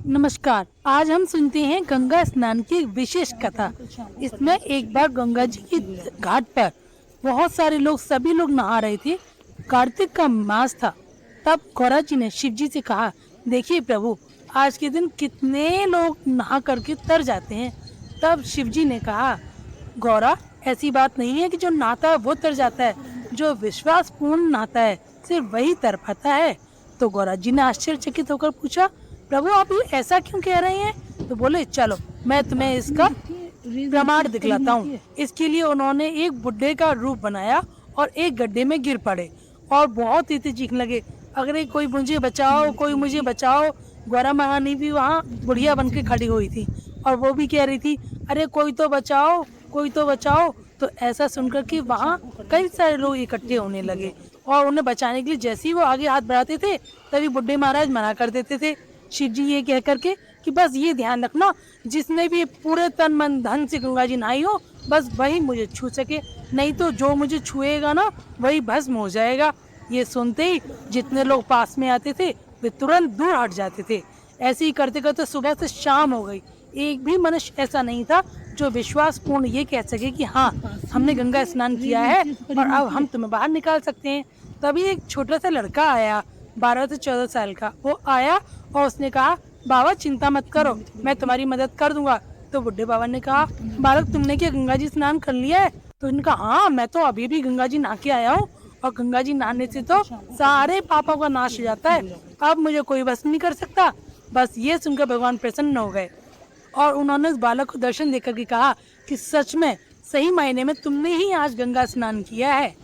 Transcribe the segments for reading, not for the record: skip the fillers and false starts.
नमस्कार। आज हम सुनते हैं गंगा स्नान की विशेष कथा। इसमें एक बार गंगा जी की घाट पर बहुत सारे लोग सभी लोग नहा रहे थे। कार्तिक का मास था। तब गौरा जी ने शिव जी से कहा, देखिए प्रभु, आज के दिन कितने लोग नहा करके तर जाते हैं। तब शिव जी ने कहा, गौरा, ऐसी बात नहीं है कि जो नहाता है वो तर जाता है। जो विश्वास पूर्ण नहाता है सिर्फ वही तर पाता है। तो गौरा जी ने आश्चर्यचकित होकर पूछा, प्रभु आप ये ऐसा क्यों कह रहे हैं? तो बोले, चलो मैं तुम्हें इसका प्रमाण दिखलाता हूँ। इसके लिए उन्होंने एक बुड्ढे का रूप बनाया और एक गड्ढे में गिर पड़े और बहुत ही चीखने लगे, अगर कोई मुझे बचाओ, कोई मुझे बचाओ। गौरा महारानी भी वहाँ बुढ़िया बन के खड़ी हुई थी और वो भी कह रही थी, अरे कोई तो बचाओ, कोई तो बचाओ। तो ऐसा सुनकर के वहाँ कई सारे लोग इकट्ठे होने लगे और उन्हें बचाने के लिए जैसे ही वो आगे हाथ बढ़ाते थे तभी बुड्ढे महाराज मना कर देते थे। शिव जी ये कह करके कि बस ये ध्यान रखना, जिसने भी पूरे तन मन धन से गंगा जी नहाई हो बस वही मुझे छू सके, नहीं तो जो मुझे छुएगा ना वही भस्म हो जाएगा। ये सुनते ही जितने लोग पास में आते थे वे तुरंत दूर हट जाते थे। ऐसे ही करते करते सुबह से शाम हो गई। एक भी मनुष्य ऐसा नहीं था जो विश्वास पूर्ण ये कह सके कि हाँ, हमने गंगा स्नान किया है और अब हम तुम्हें बाहर निकाल सकते हैं। तभी एक छोटा सा लड़का आया, 12 से 14 साल का। वो आया और उसने कहा, बाबा चिंता मत करो, मैं तुम्हारी मदद कर दूंगा। तो बुढ़े बाबा ने कहा, बालक तुमने क्या गंगा जी स्नान कर लिया है? तो उन्होंने कहा, हाँ मैं तो अभी भी गंगा जी नहा के आया हूँ और गंगा जी नहाने से तो सारे पापों का नाश हो जाता है, अब मुझे कोई बस नहीं कर सकता। बस ये सुनकर भगवान प्रसन्न हो गए और उन्होंने उस बालक को दर्शन देकर के कहा कि सच में सही मायने में तुमने ही आज गंगा स्नान किया है।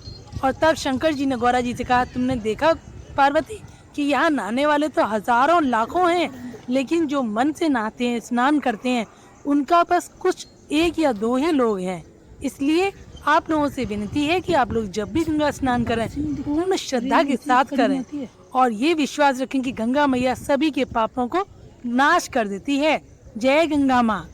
और तब शंकर जी ने गौरा जी से कहा, तुमने देखा पार्वती कि यहाँ नहाने वाले तो हजारों लाखों हैं, लेकिन जो मन से नहाते हैं, स्नान करते हैं, उनका बस कुछ एक या दो ही लोग हैं। इसलिए आप लोगों से विनती है कि आप लोग जब भी गंगा स्नान करें पूर्ण श्रद्धा के साथ करें और ये विश्वास रखें कि गंगा मैया सभी के पापों को नाश कर देती है। जय गंगा माँ।